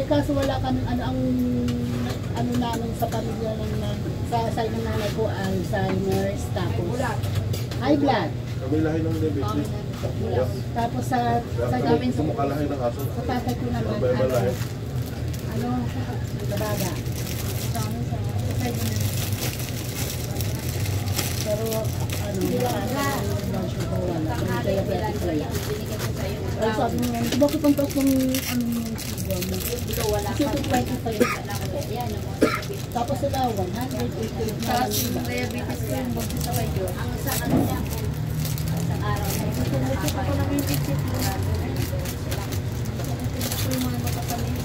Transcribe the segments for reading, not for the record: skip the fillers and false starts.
Eh kaso wala kami, ano namin sa pamilya ng sa side ng nanay ko, Alzheimer's, tapos high blood. Kami lahi ng diabetes. Tapos sa gawin sa Sumukalahi ng aso. sa tatay ko naman, ano, babaga. Pero, ano, blood sugar wala. Kaya diabetes wala. Ay, sabi mo yan, bakit ang taas ng, ano, yung sugar mo? Kasi 220 pa yun. Tapos sila, 180. Tapos yung diabetes ko yung bukti sa kayo. Ang isang ano niya po, isang araw na yun. Tumutip ako ng yung visit mo. Ito yung mga matapalis.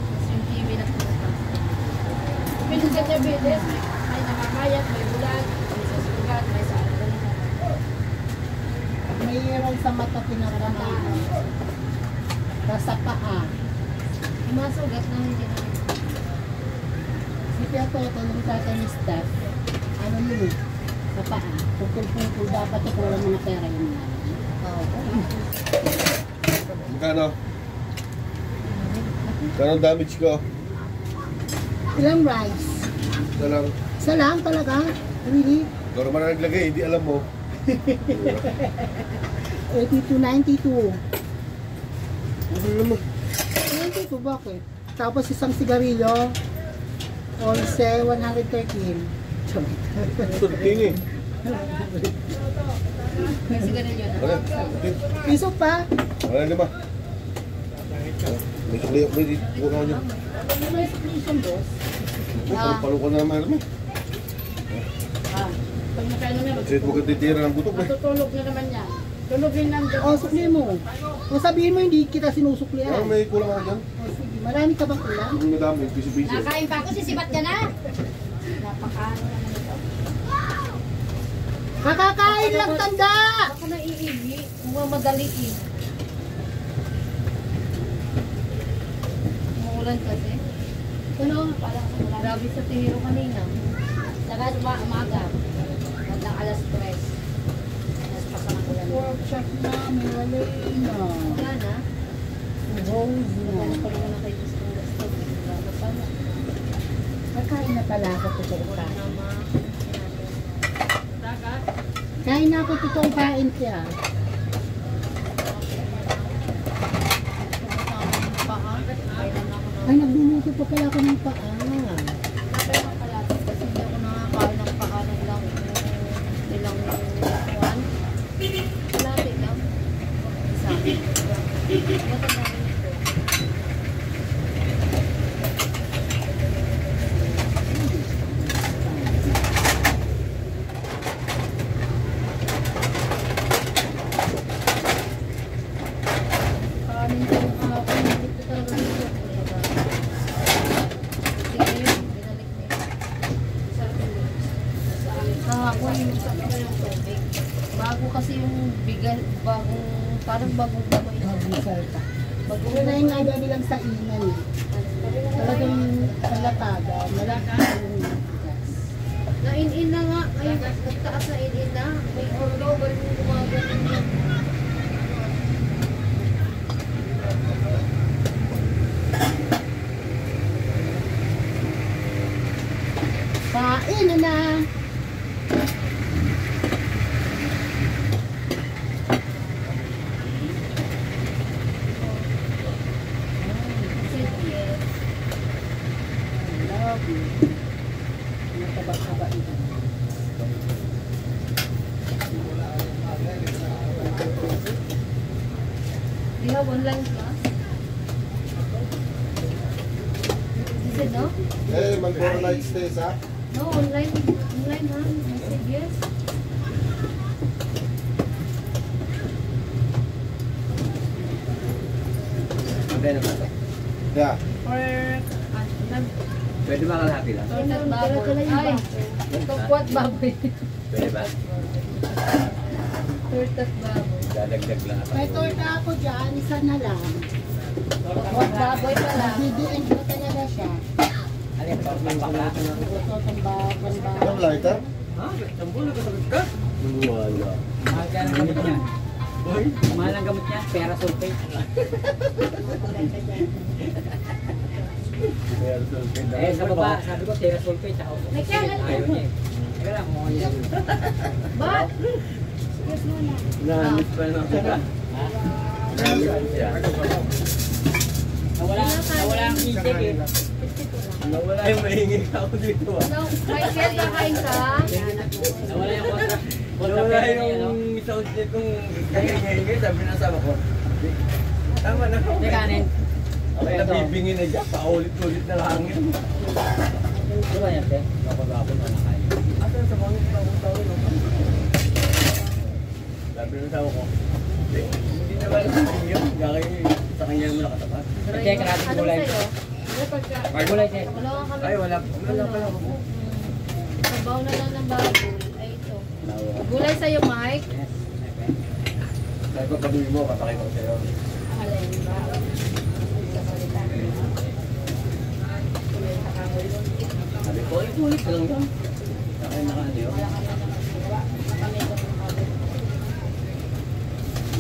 Tapos yung TV na pumunta. Pilis sa diabetes, may namamayat, may bulag, may sa sugat, may sa ano. Mayroon sa mata pinakamaan. Nasa paa. Yung mga sugat na hindi na. Si Pia Toto, yung tatay ni Steph, ano yun, sa paa. Pagkulpungkul, dapat ito wala mga pera yun. Magkano? Magkano damage ko? Ilang rice? Isa lang. Isa lang talaga? Really? Garo man na naglagay, hindi alam mo. 82, 92. Ano naman? 92, bakit? Tapos isang sigarilyo, also 113. Ito, tingin. May sigarilyo na. Wala. Piso pa? Wala naman. May sukli, may kukaw nyo. May subscription, boss. Palukan na naman naman. Pag nakaano na, Kasi huwag kang titira ng butok eh. matutulog na naman yan. Tulogin lang dyan. O, sukli mo. O, sabihin mo, hindi kita sinusuklian. Ano may kulang ako dyan? O, sige. Marami ka bang ulam? Ang madami, piso-piso. Nakain pa ako, sisibat ka na. Napakaano naman ito. Kakakain lang, tanda! Baka naiihi. Madali eh. Umuulan kasi. Ano? Parang umulan. Grabe sa tihiro kanina. Saka umaga. Magdang alas 3. Alas pa sa ulan. Workshop na, may walay na. Wala na. Rose na. Wala pa naman kayo gusto. Wala pa na. Kakain na pala ako, totoo ka. Nama. Dagat. Kain na ako, totoo kain siya. Ay, nagluluto pa pala ako ng paa. Kasi hindi ako nakakain ng paanan lang ilang buwan. Kalati lang. Isa. Ba't ang dami nito? Kanin ko yung kahapon. Dito talaga nito. Bago kasi yung bigal, parang bagong gamay. Bagong salta. Bagong Yun na yung nga nilang sa inan eh. Talagang talatada. Malaki yung bigas. Na-in-in na nga. Ay, nagtaas na in-in na. May ordo, ba yung gumagano na. Kain na na! Love you. Mataba-taba ito. Do you have online class? Is it no? Eh, mag-4 stays ha? No, online. Online ha? I said yes. Magkano ba ito? Yeah. Or, Pwede ba kalahati lang? tortat baboy. Ay, tungkwat baboy. Pwede ba? Tortat baboy. Dadagdag lang ako. May torta ako dyan, isa na lang. Tungkwat baboy pala. Didiin ko talaga siya. Ano yung pagpapakla? Ito, tambakan ba? Ang lighter? Ha? Tambulo ka sagot ka? Wala. Mahal ka ng gamot niya. Mahal ang gamot niya, pera sulfate. sulfate. Eh, sa baba, sabi ko, tira sulfate, tsaka May kailan ayaw niya eh. Teka lang, kung ano yan. Ba't? Nahanap pa ng sila. Ha? Nahanap siya. Nawala ang intake eh. Nawala yung mahingin ako dito ah. No, Michael, kakain ka? Nawala yung kontra. Nawala yung sound check kong kahingay-hingay. Sabi na sama ko. Tama na ako. Hindi kanin. Okay, nabibingin na dyan. Paulit-ulit na hangin. Ano ba yan, te? Kapag-apon na nakain. Asan sa mga tao-tao no? Sabi na sama ko. Hindi na ba nabibing yun? Gagawin sa kanya mo nakatapat. Check natin Anong gulay. sa'yo? Ay, gulay, te. Wala ka kami. Ay, wala pala ako. Sabaw na lang ng baboy. Ay, ito. Nawa. Gulay sa'yo, Mike. Yes. Okay. Sabi ko, patuloy mo, papakita ko sa'yo. Alin ba? Sabi ko, ulit lang yun. Saka nakaano yun.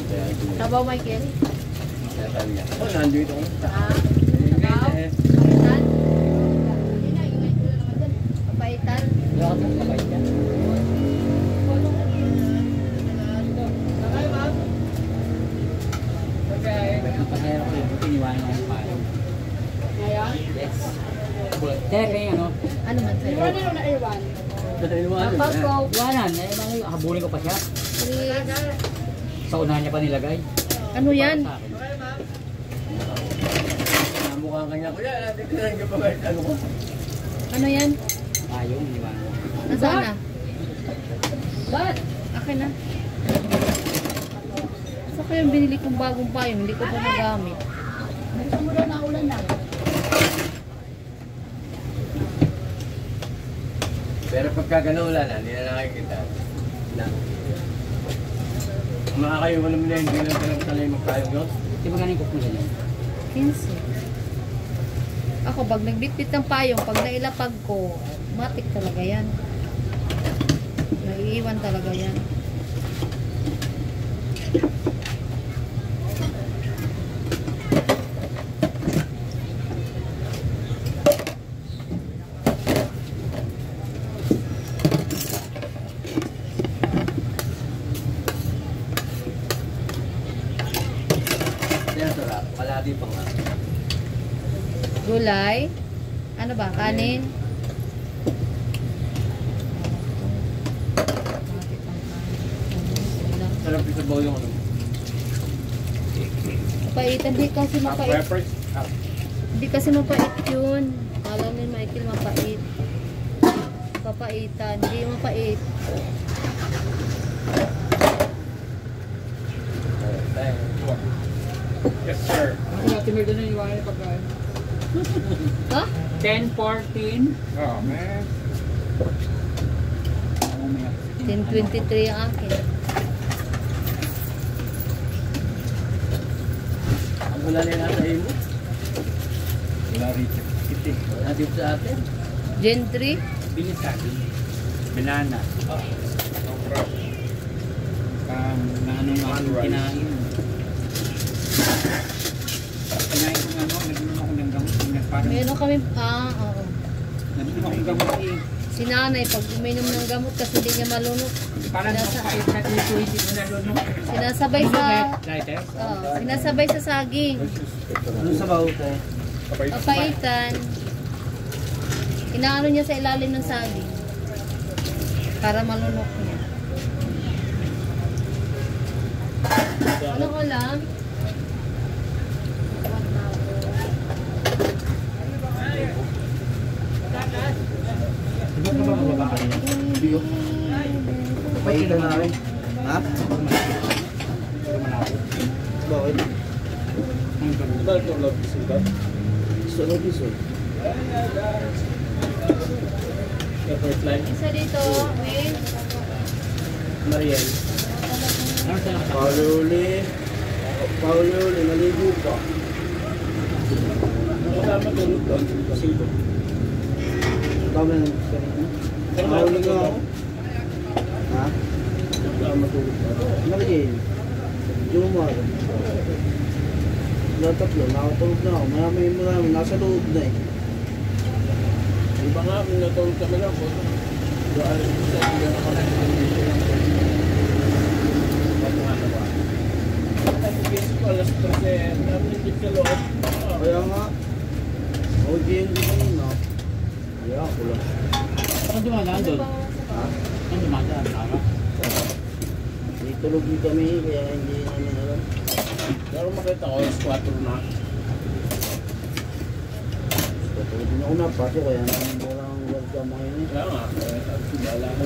Kaya ito. Sabaw, Michael. Kaya sabi niya, oh, nandito ako. Ah? Sabaw? Papaitan? Papaitan? Wala ka sa kapait yan. Pasaya ko yung buti, iniwanan ko yung payo. Yes. Te, kaya ano? Ano man sa'yo? Naiwanan na. Iwanan, eh, mami, habulin ko pa siya. Please. Sa unahan niya pa nilagay. Ano yan? Sa akin. Namukha kanya, kuya, natin ka lang pa kahit ano ko. Ano yan? Payo, iniwanan ko. Nasaan na? Ba't? Akin na. Saka yung binili kong bagong payong, hindi ko pa nagamit. Gusto mo daw na ulan na. Pero pagka gano'n wala na, hindi na nakikita. Na. Makakayo mo naman na hindi lang talagang sanay magkayong yun. Di ba ganing kukula niya? 15. Ako, pag nagbitbit ng payong, pag nailapag ko, matik talaga yan. Naiiwan talaga yan. Kaya sarap, kaladi pa nga. Gulay. Ano ba? Kanin? Sarap yung sabaw yung ano. Mapait. Hindi kasi mapait. Peppers. Hindi kasi mapait yun. Kala ni Michael mapait. Papaitan. Hindi mapait. Yes, sir. Ako natin may doon na iwanan yung pagkain. Ha? 10:14. Oh, man. Ako may 10:23 ang akin. Ang wala na yung nasa mo. Wala rito. Iti. Wala dito sa atin. Gen 3? bilis sa akin. Banana. No problem. Na ano nga Unrice. kinain. Kinain ko nga ano, nag-inom ako ng gamot. Parang Meron kami, oo. nag-inom ako ng gamot eh. Si nanay, pag uminom ng gamot kasi hindi niya malunok, Parang napait na dito, hindi ko nalunok. sinasabay sa, Lighter? sinasabay sa saging. Ano sabaw tayo? Papaitan. Inaano niya sa ilalim ng saging. Para malunok niya. Ano ko lang? Hindi ko ba mababa ka rin? Biyo. Paitan na rin. Ha? Bakit? Bakit yung love piso ba? Gusto love piso. First line. Isa dito, with Mariel. Ano sa nakasama? Pauli, naligo pa. Nakasama tulog doon. Singko. Tama na kanina. Pauli nga ako. Ha? Nakasama tulog pa. Mariel. Jumar. Natatlo, nakatulog na ako. Marami, nasa loob na eh. Iba nga, natulog kami lang po. Doon sa hindi ako nakikita lang po. Ba't nga na ba? Kasi basic ko, alas 13, namin dito sa loob. Kaya nga, OGND kami na. Kaya ako lang. Saan dumadaan doon? Ha? Saan dumadaan? Tama? Tulog din kami, kaya hindi namin alam. Pero makita ko, alas 4 na. Tulog din ako na, paso kaya namin walang wagka mga yun. Kaya nga, kaya wala mo.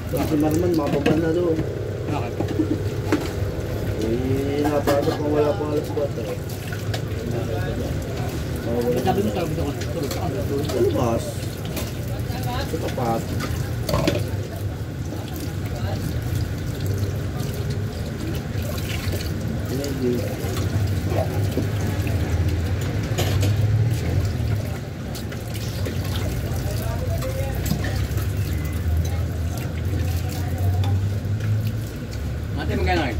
Kaya si Marman, mababa na doon. Bakit? Eh, napasok kung wala pang alas 4. Sabi mo sa gusto ko tulog ka. Ano bas? Ito kapat. Medyo. Ate, magkano kayo?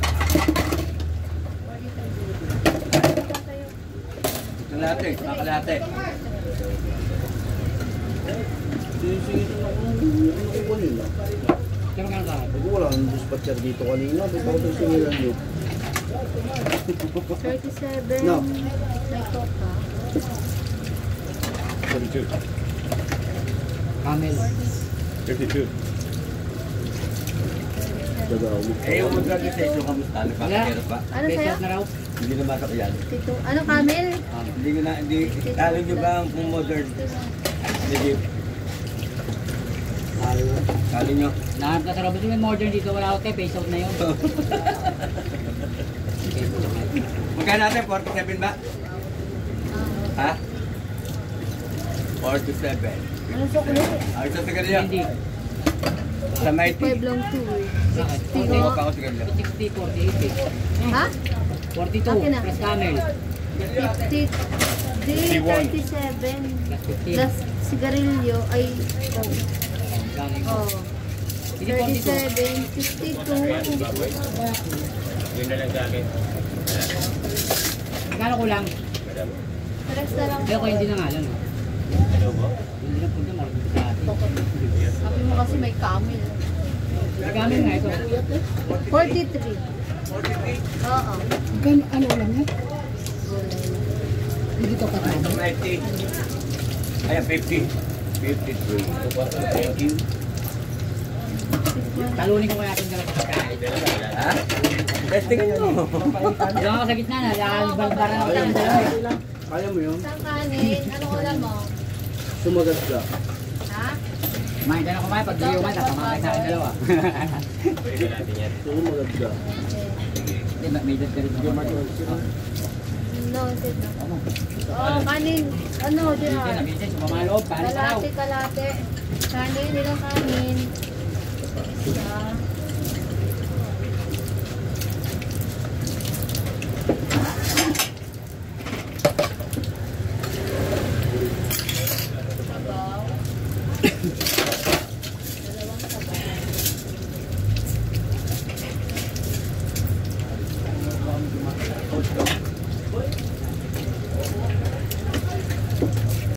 Kalate, kalate. Sisingit ako. Ano ko kanina? Kaya magkano sa akin? Pag wala ang dispatcher dito kanina, ba't ako singilan yun? 37. No. May coca. 42. Camel. 52. Eh, yung mag-registration, kamusta? Nagpapakira pa? Ano Pesos sa'yo? na raw. Hindi na bata ko yan. Tito. Ano, camel? Hindi ko na, hindi, talo nyo ba ang kung modern? Hindi. Talo nyo. Nahanap ka sa Robinson, may modern dito. Wala ako tayo. Face out na yun. Magkano natin? 47 ba? Ha? 47. Ano sukli? Ay, sa sigarilyo. Hindi. Sa may 5 lang 2 eh. Bakit? 60 Hindi ko mo. pa ako sigarilyo. 60, 48 eh. Ha? 42 Akin na. plus camel. 50. Di, 51. 37. Plus 15. Plus sigarilyo ay Galing. oh. Hindi 42. 37, 52. Yun na lang sa akin. Magkano ko lang? Pares na lang. Kaya ko hindi na nga lang. Ano ba? Hindi na punta marunong sa atin. Sabi mo kasi may camel. Gamit nga ito. 43. 43. Oo. Ano ulam niya? Hindi ko Ay, patay. sa 90. Ay, 50. 53. Thank you. Talunin ko kaya itong dalawa sa kain. Ha? Testing nyo. Diyan ako sa gitna na. Dahil balbaran ako ng dalawa eh. Kaya mo yun? Isang kanin. Anong ulam mo? Sumagat ka. Ha? Kumain ka na kumain. Pag di kumain, tapamakain sa akin dalawa. Sumagat ka. Hindi, may dad ka rin ako. No, sit na. Oo, kanin. Ano, Hindi, diyan. nabisay. Sumamaloob. Kanin pa raw. Kalate, kalate. Kanin, ilang kanin? Isa.